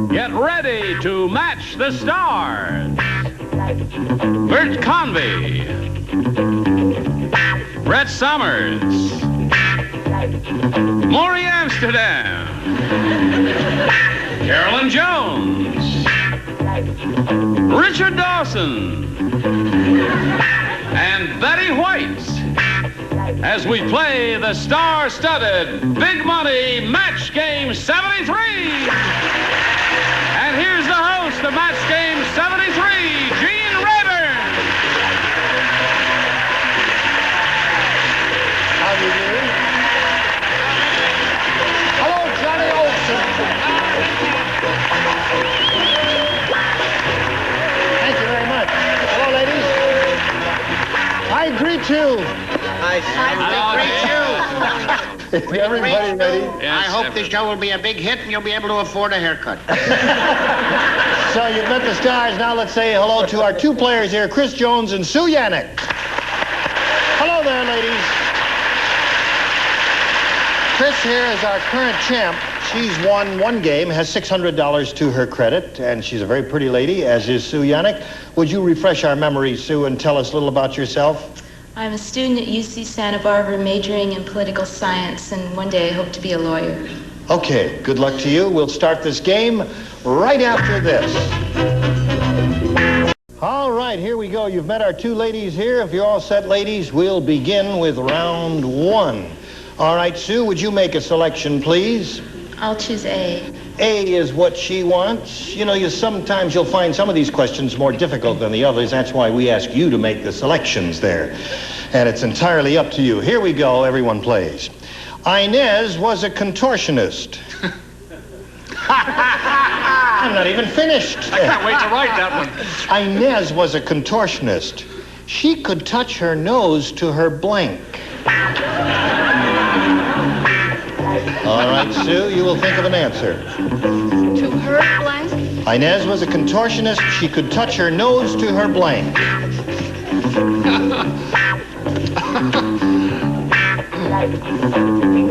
Get ready to match the stars. Bert Convy, Brett Summers, Morey Amsterdam, Carolyn Jones, Richard Dawson, and Betty White as we play the star-studded Big Money Match Game 73. And here's the host of Match Game 73, Gene Rayburn. How do you do? Hello, Johnny Olson. Thank you very much. Hello, ladies. I agree, too. I agree, too. Everybody ready? Yes, I hope the show will be a big hit and you'll be able to afford a haircut. So you've met the stars. Now let's say hello to our two players here, Chris Jones and Sue Yannick. Hello there, ladies. Chris here is our current champ. She's won one game, has $600 to her credit, and she's a very pretty lady, as is Sue Yannick. Would you refresh our memory, Sue, and tell us a little about yourself? I'm a student at UC Santa Barbara majoring in political science, and one day I hope to be a lawyer. Okay, good luck to you. We'll start this game right after this. All right, here we go. You've met our two ladies here. If you're all set, ladies, we'll begin with round one. All right, Sue, would you make a selection, please? I'll choose A. A is what she wants. You know, sometimes you'll find some of these questions more difficult than the others. That's why we ask you to make the selections there. And it's entirely up to you. Here we go. Everyone plays. Inez was a contortionist. I'm not even finished. I can't wait to write that one. Inez was a contortionist. She could touch her nose to her blank. All right, Sue, you will think of an answer. To her blank? Inez was a contortionist. She could touch her nose to her blank.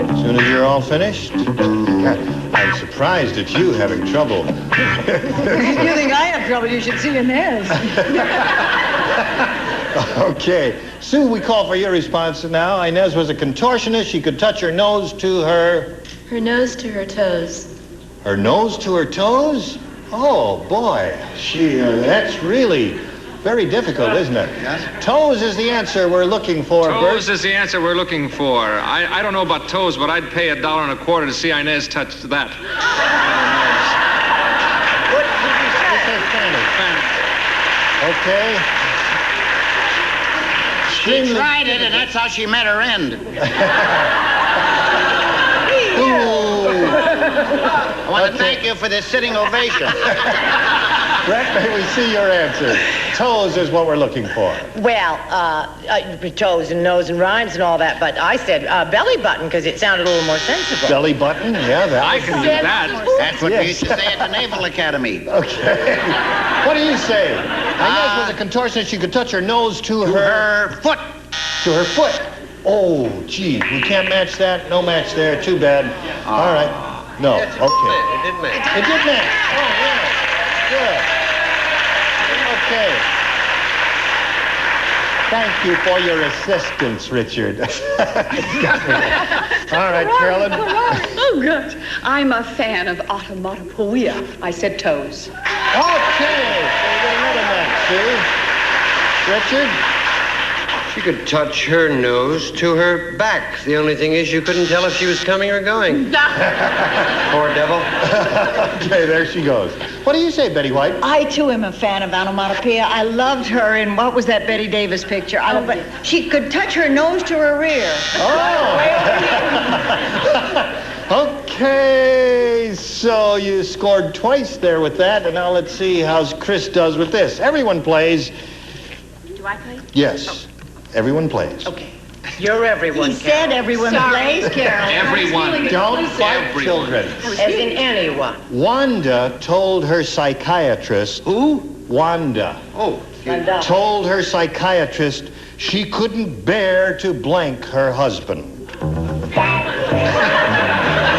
As soon as you're all finished, I'm surprised at you having trouble. You think I have trouble, you should see Inez. Okay. Sue, we call for your response now. Inez was a contortionist. She could touch her nose to her... Her nose to her toes. Her nose to her toes? Oh, boy. That's really very difficult, isn't it? Yes. Toes is the answer we're looking for, Toes Bert. is the answer we're looking for. I don't know about toes, but I'd pay $1.25 to see Inez touch that. What did you say? Okay. She tried it, and that's how she met her end. I want to thank you for this sitting ovation. Brett, may we see your answer? Toes is what we're looking for. Well, toes and nose and rhymes and all that, but I said belly button because it sounded a little more sensible. Belly button? Yeah, that I was... can do that. That's what Yes. we used to say at the Naval Academy. Okay. What do you say? Inez was a contortionist. She could touch her nose to her... Her foot. To her foot. Oh, gee. We can't match that. No match there. Too bad. All right. No. Okay. It did match. It did match. Oh, yeah. Good. Okay. Thank you for your assistance, Richard. All right, Carolyn. Oh, good. I'm a fan of automatopoeia. I said toes. Okay. So we got another match, see? Richard? She could touch her nose to her back. The only thing is you couldn't tell if she was coming or going. Poor devil. Okay, there she goes. What do you say, Betty White? I, too, am a fan of onomatopoeia. I loved her in, what was that Betty Davis picture? But she could touch her nose to her rear. Oh! Okay, so you scored twice there with that, and now let's see how Chris does with this. Everyone plays. Do I play? Yes, everyone plays. Okay. You're everyone. He said everyone plays, Carol. Everyone. Don't fight Everyone. children. As in anyone. Wanda told her psychiatrist... Who? Wanda. Oh. Told her psychiatrist she couldn't bear to blank her husband.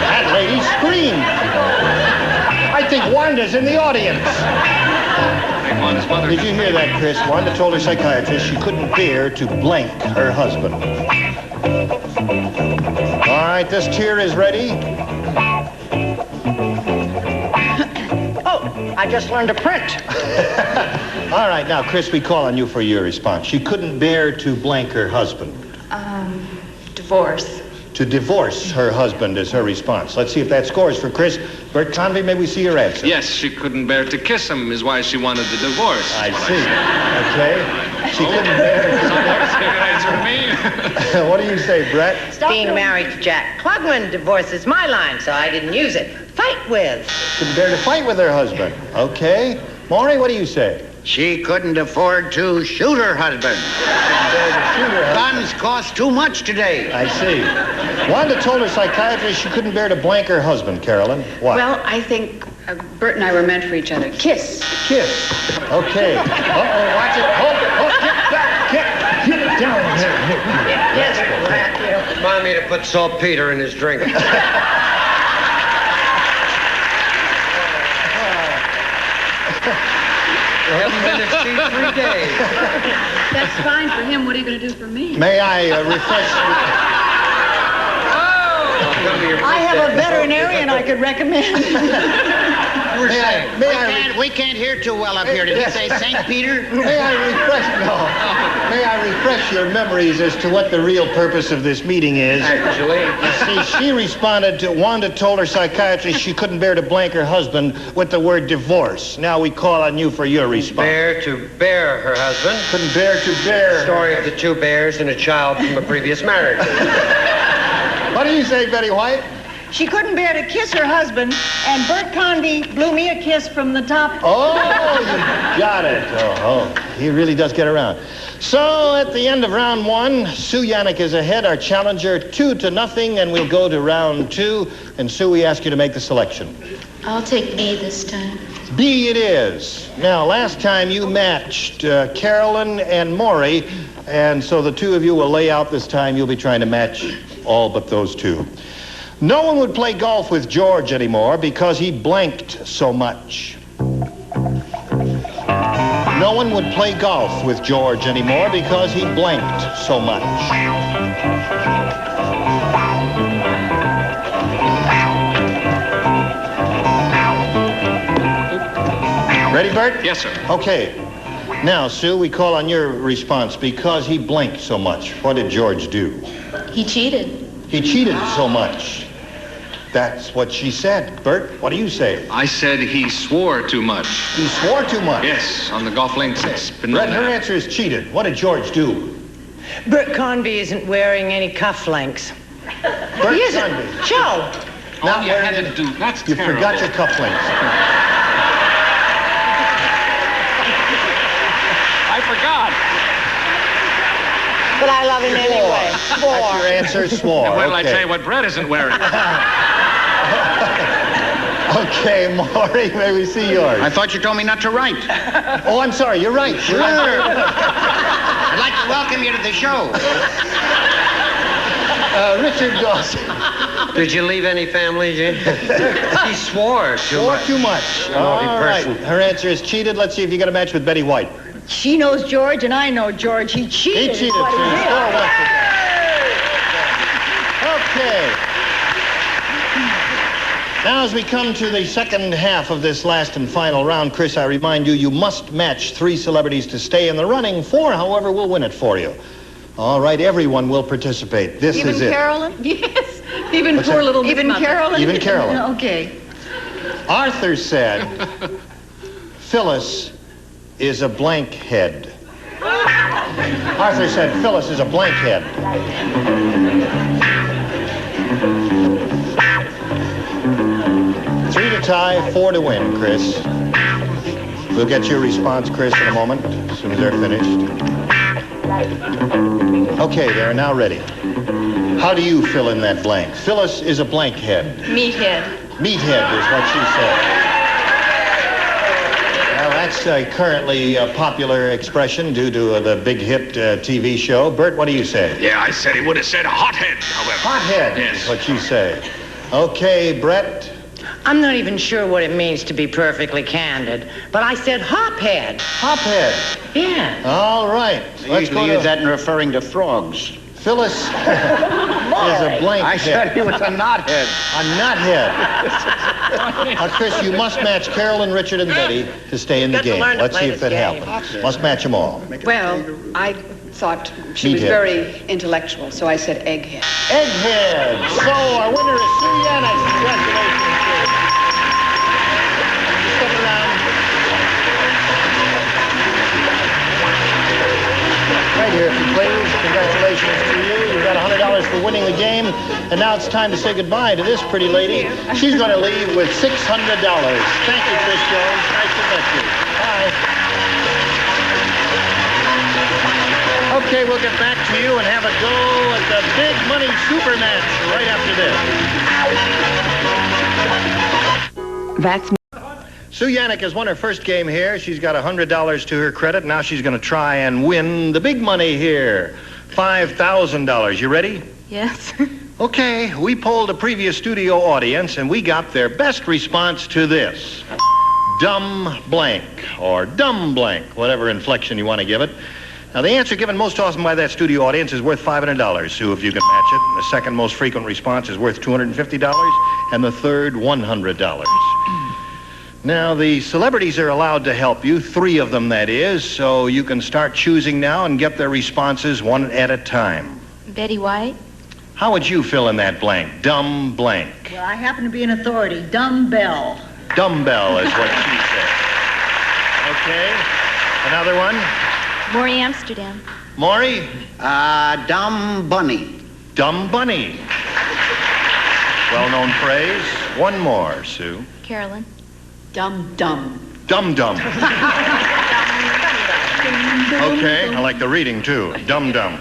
That lady screamed. I think Wanda's in the audience. Wanda's mother. Did you hear that, Chris? Wanda told her psychiatrist she couldn't bear to blank her husband. All right, this tier is ready. I just learned to print. All right, now, Chris, we call on you for your response. She couldn't bear to blank her husband. Divorce. To divorce her husband is her response. Let's see if that scores for Chris. Bert Convy, may we see your answer? Yes, she couldn't bear to kiss him is why she wanted the divorce. I see. Okay. She couldn't bear to Answer me. What do you say, Brett? Being married to Jack Klugman, divorce is my line, so I didn't use it. Fight with. Couldn't bear to fight with her husband. Okay. Morey, what do you say? She couldn't afford to shoot her husband. Guns cost too much today. I see. Wanda told her psychiatrist she couldn't bear to blank her husband, Carolyn. What? Well, I think Bert and I were meant for each other. Kiss. Kiss. Okay. Uh-oh, watch it. Hold, get back. Get down there. Yes, rat, you. Remind me to put saltpeter in his drink. I haven't been to sea 3 days. That's fine for him. What are you going to do for me? May I refresh? I have a veterinarian I could recommend. We can't hear too well up here. Did you say St. Peter? May I refresh your memories as to what the real purpose of this meeting is? Actually. See, she responded to, Wanda told her psychiatrist she couldn't bear to blank her husband with the word divorce. Now we call on you for your response. Bear to bear her husband. Couldn't bear to bear. Story of the 2 bears and a child from a previous marriage. What do you say, Betty White? She couldn't bear to kiss her husband, and Bert Convy blew me a kiss from the top. Oh, you got it. Oh, he really does get around. So at the end of round 1, Sue Yannick is ahead, our challenger, 2-0, and we'll go to round 2. And Sue, we ask you to make the selection. I'll take B this time. B it is. Now, last time you matched Carolyn and Morey, and so the 2 of you will lay out this time. You'll be trying to match all but those 2. No one would play golf with George anymore because he blanked so much. No one would play golf with George anymore because he blanked so much. Ready, Bert? Yes, sir. Okay. Now, Sue, we call on your response. Because he blinked so much, what did George do? He cheated. He cheated so much. That's what she said. Bert, what do you say? I said he swore too much. He swore too much. Yes, on the golf links. It's been Brett, known her that. answer is cheated. What did George do? Bert Convy isn't wearing any cufflinks. Bert He isn't. Convy. Joe. Not you wearing had it. to do. That's You terrible. forgot your cufflinks. I forgot. But I love him anyway. That's your answer, swore. Well, I Okay. tell you what Brett isn't wearing. Okay, Morey, may we see yours? I thought you told me not to write. Oh, I'm sorry. You're right. You're right. I'd like to welcome you to the show. Richard Dawson. Did you leave any family, Jim? He swore too Swore much. too much. Naughty All right. person. Her answer is cheated. Let's see if you got a match with Betty White. She knows George, and I know George. He cheated. He is cheated. what he Sue. did. Score once again. Okay. Now, as we come to the second half of this last and final round, Chris, I remind you, you must match 3 celebrities to stay in the running. 4, however, will win it for you. All right, everyone will participate. This Even is it. Carolyn? Yes. Even What's poor that? little Miss Even Mother. Carolyn? Even Carolyn. Okay. Arthur said, Phyllis is a blank head. Arthur said, Phyllis is a blank head. 3 to tie, 4 to win, Chris. We'll get your response, Chris, in a moment, as soon as they're finished. Okay, they're now ready. How do you fill in that blank? Phyllis is a blank head. Meathead. Meathead is what she said. Well, that's a currently popular expression due to the big hit TV show. Bert, what do you say? Yeah, I said he would have said hothead, however. Hothead Yes. is what you say. Okay, Brett. I'm not even sure what it means to be perfectly candid, but I said hophead. Hophead. Yeah. All right. Let's go use to that in referring to frogs. Phyllis. Is a blank I said he was a knothead. A knothead. Now, Chris, you must match Carolyn, Richard, and Betty to stay in the game. Let's see if that happens. Must match them all. Well, I thought she was Meathead. very intellectual, so I said egghead. Egghead. So our winner is Sue Yanis. Congratulations, Sue. Step around. Right here, if you please. Congratulations to you. You got $100 for winning the game. And now it's time to say goodbye to this pretty lady. She's going to leave with $600. Thank you, Chris Jones. Nice to meet you. Bye. Okay, we'll get back to you and have a go at the big money super match right after this. That's Sue Yannick has won her first game here. She's got $100 to her credit. Now she's going to try and win the big money here. $5,000. You ready? Yes. Okay, we polled a previous studio audience and we got their best response to this. Dumb blank, or dumb blank, whatever inflection you want to give it. Now, the answer given most often by that studio audience is worth $500, Sue, if you can match it. The second most frequent response is worth $250, and the third, $100. Now, the celebrities are allowed to help you, 3 of them, that is, so you can start choosing now and get their responses one at a time. Betty White? How would you fill in that blank? Dumb blank. Well, I happen to be an authority. Dumbbell. Dumbbell is what she said. Okay, another one? Morey, Amsterdam. Morey? Dumb bunny. Dumb bunny. Well-known phrase. One more, Sue. Carolyn. Dum-dum. Dum-dum. Okay, I like the reading, too. Dum-dum.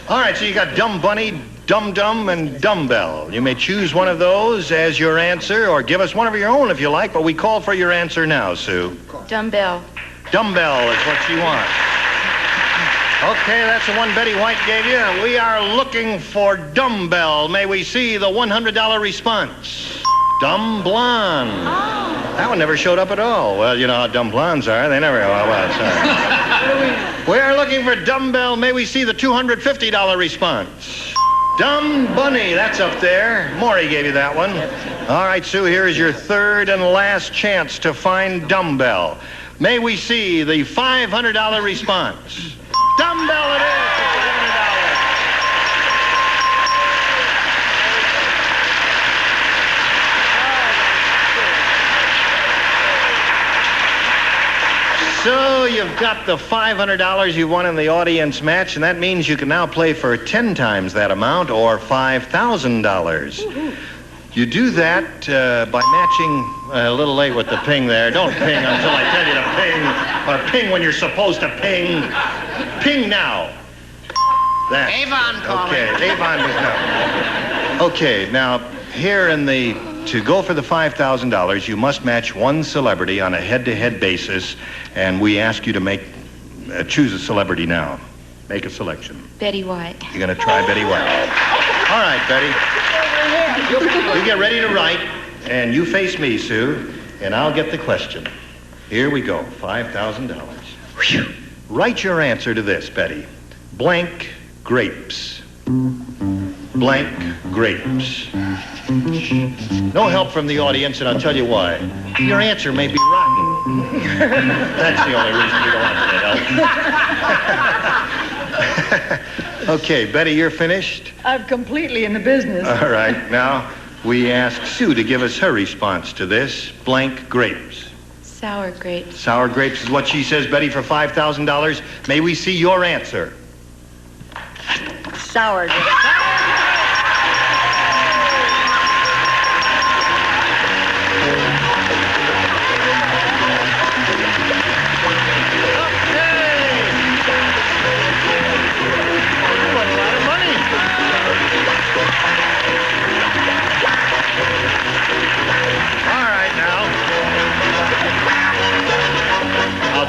All right, so you got dumb bunny, dum-dum, and dumbbell. You may choose one of those as your answer, or give us one of your own if you like, but we call for your answer now, Sue. Dumbbell. Dumbbell is what you want. Okay, that's the one Betty White gave you. We are looking for dumbbell. May we see the $100 response? Dumb blonde. Oh. That one never showed up at all. Well, you know how dumb blondes are. They never... Well, sorry. We are looking for dumbbell. May we see the $250 response? Dumb bunny. That's up there. Morey gave you that one. All right, Sue, here is your third and last chance to find dumbbell. May we see the $500 response? Dumbbell it is for $500. So you've got the $500 you won in the audience match, and that means you can now play for 10 times that amount, or $5,000. You do that by matching a little late with the ping there. Don't ping until I tell you to ping, or ping when you're supposed to ping. Ping now. That. Avon calling. Okay, Avon was now. Okay, now here in the to go for the $5,000, you must match one celebrity on a head-to-head basis, and we ask you to make choose a celebrity now. Make a selection. Betty White. You're going to try Betty White. All right, Betty. You get ready to write, and you face me, Sue, and I'll get the question. Here we go, $5,000. Write your answer to this, Betty. Blank grapes. Blank grapes. No help from the audience, and I'll tell you why. Your answer may be rotten. That's the only reason you don't want that help. Okay, Betty, you're finished? I'm completely in the business. All right, now we ask Sue to give us her response to this. Blank grapes. Sour grapes. Sour grapes is what she says, Betty, for $5,000. May we see your answer? Sour grapes.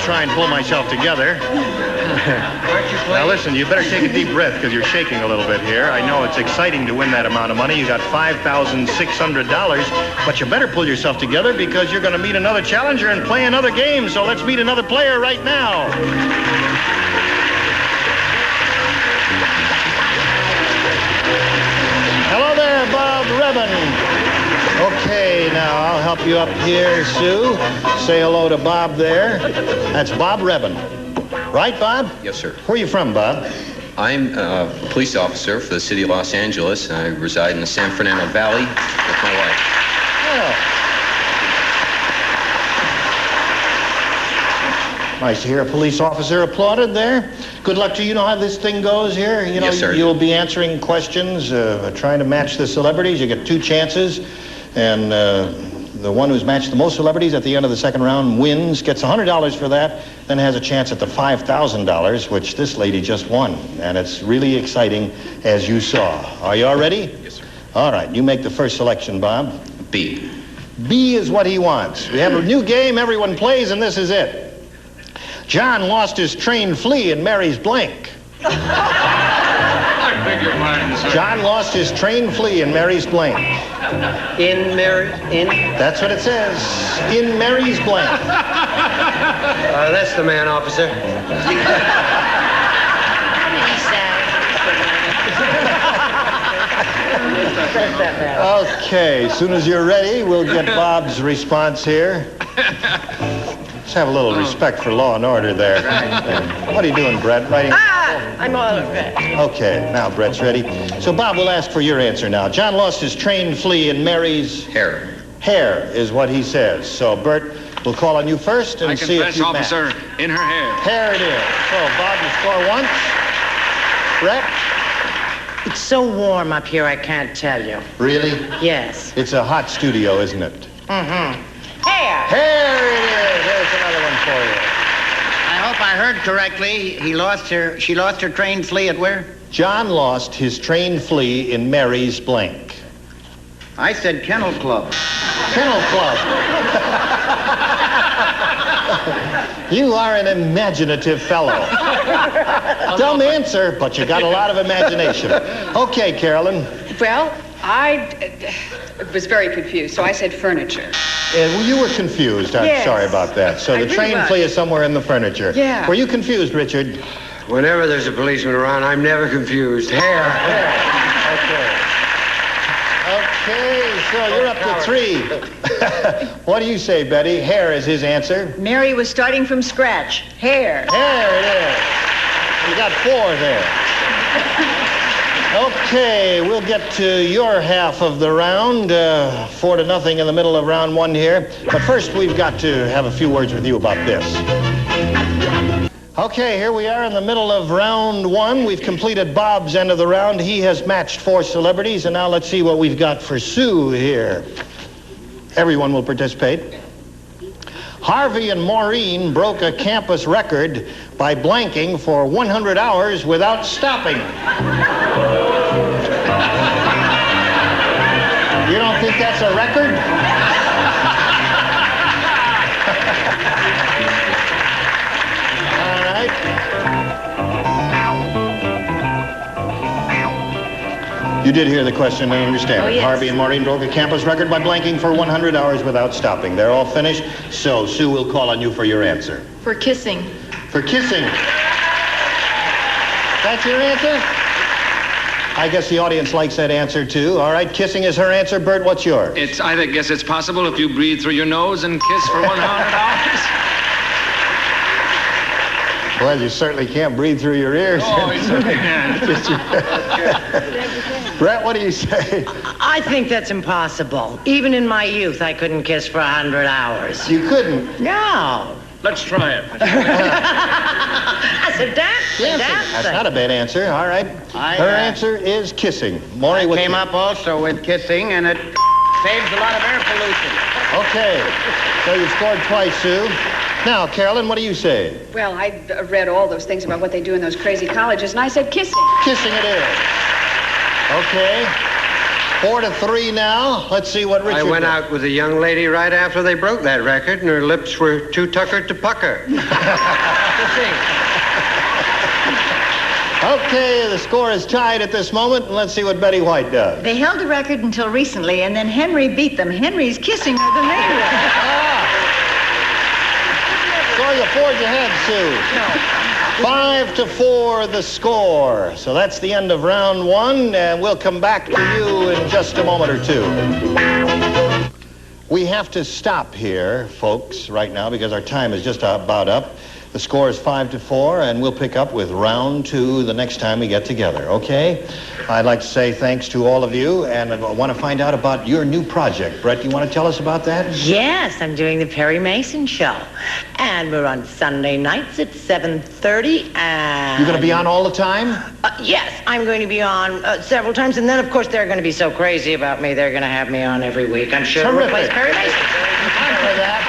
Try and pull myself together. Aren't you please. Now listen, you better take a deep breath because you're shaking a little bit here. I know it's exciting to win that amount of money. You got $5,600, but you better pull yourself together because you're going to meet another challenger and play another game. So let's meet another player right now. Hello there, Bob Rebin. Okay, now I'll help you up here, Sue. Say hello to Bob there. That's Bob Rebin. Right, Bob? Yes, sir. Where are you from, Bob? I'm a police officer for the city of Los Angeles, and I reside in the San Fernando Valley with my wife. Oh. Nice to hear a police officer applauded there. Good luck to you. You know how this thing goes here? You know, yes, sir. You'll be answering questions, trying to match the celebrities. You get 2 chances, and the one who's matched the most celebrities at the end of the second round wins, gets $100 for that, then has a chance at the $5,000, which this lady just won. And it's really exciting, as you saw. Are you all ready? Yes, sir. All right, you make the first selection, Bob. B. B is what he wants. We have a new game, everyone plays, and this is it. John lost his trained flea in Mary's blank. I beg your pardon, sir. John lost his trained flea in Mary's blank. In Mary, in? That's what it says. In Mary's blank. That's the man, officer. Okay, as soon as you're ready, we'll get Bob's response here. Let's have a little respect for law and order there. What are you doing, Brett? Writing? I'm all right. Okay, now Brett's ready. So Bob will ask for your answer now. John lost his trained flea in Mary's... Hair. Hair is what he says. So Bert, we'll call on you first and see if you match. officer, in her hair. Hair it is. So Bob, you score once. Brett? It's so warm up here, I can't tell you. Really? Yes. It's a hot studio, isn't it? Mm-hmm. Hair. Hair it is. There's another one for you. I hope I heard correctly. She lost her trained flea at where? John lost his trained flea in Mary's blank. I said Kennel Club. Kennel Club. You are an imaginative fellow. Dumb answer, but you got a lot of imagination. Okay, Carolyn. Well, I was very confused, so I said furniture. Well, you were confused. I'm Yes. sorry about that. So I the really train was. flea is somewhere in the furniture. Yeah. Were you confused, Richard? Whenever there's a policeman around, I'm never confused. Hair. Okay, so you're up to 3. What do you say, Betty? Hair is his answer. Mary was starting from scratch. Hair. Hair it is. You got 4 there. Okay, we'll get to your half of the round. 4-0 in the middle of round 1 here. But first, we've got to have a few words with you about this. Okay, here we are in the middle of round 1. We've completed Bob's end of the round. He has matched 4 celebrities, and now let's see what we've got for Sue here. Everyone will participate. Harvey and Maureen broke a campus record by blanking for 100 hours without stopping. You don't think that's a record? All right. You did hear the question and understand it. yes. Harvey and Maureen broke a campus record by blanking for 100 hours without stopping. They're all finished, so Sue will call on you for your answer. For kissing. For kissing. That's your answer? I guess the audience likes that answer, too. All right, kissing is her answer. Bert, what's yours? I guess it's possible if you breathe through your nose and kiss for 100 hours. Well, you certainly can't breathe through your ears. Oh, you certainly can. Brett, what do you say? I think that's impossible. Even in my youth, I couldn't kiss for 100 hours. You couldn't? No. Let's try it. I said dancing. That's not a bad answer. All right. Her answer is kissing. Morey, what Came up also with kissing, and it saves a lot of air pollution. Okay. So you scored twice, Sue. Now, Carolyn, what do you say? Well, I read all those things about what they do in those crazy colleges, and I said kissing. Kissing it is. Okay. 4-3 now. Let's see what Richard I went did. out with a young lady right after they broke that record, and her lips were too tuckered to pucker. Okay, the score is tied at this moment, and let's see what Betty White does. They held the record until recently, and then Henry beat them. Henry's kissing her the later. So you forge ahead, Sue. No. 5-4 the score. So that's the end of round one, and we'll come back to you in just a moment or two. We have to stop here, folks, right now, because our time is just about up. The score is 5-4, and we'll pick up with round two the next time we get together, okay? I'd like to say thanks to all of you, and I want to find out about your new project. Brett, you want to tell us about that? Yes, I'm doing the Perry Mason show. And we're on Sunday nights at 7:30, and... You're going to be on all the time? Yes, I'm going to be on several times, and then, of course, they're going to be so crazy about me, they're going to have me on every week. I'm sure to replace Perry Mason. Time for that.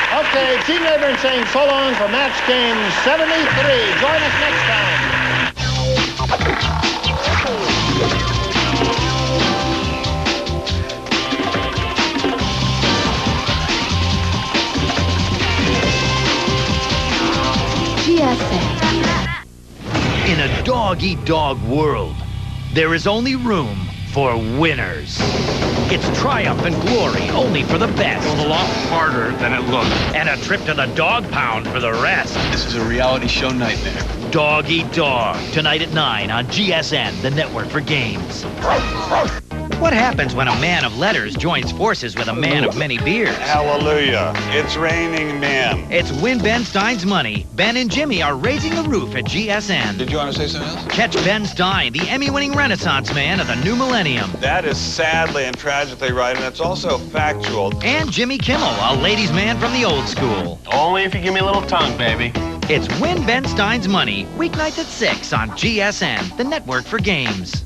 Okay, Gene Rayburn saying so long for match game 73. Join us next time. GSA. In a dog-eat-dog world, there is only room for winners. It's triumph and glory only for the best. It's a lot harder than it looks. And a trip to the dog pound for the rest. This is a reality show nightmare. Dog Eat Dog, tonight at 9 on GSN, the network for games. What happens when a man of letters joins forces with a man of many beers? Hallelujah. It's raining men. It's Win Ben Stein's Money. Ben and Jimmy are raising the roof at GSN. Did you want to say something else? Catch Ben Stein, the Emmy-winning Renaissance man of the new millennium. That is sadly and tragically right, and it's also factual. And Jimmy Kimmel, a ladies' man from the old school. Only if you give me a little tongue, baby. It's Win Ben Stein's Money, weeknights at 6 on GSN, the network for games.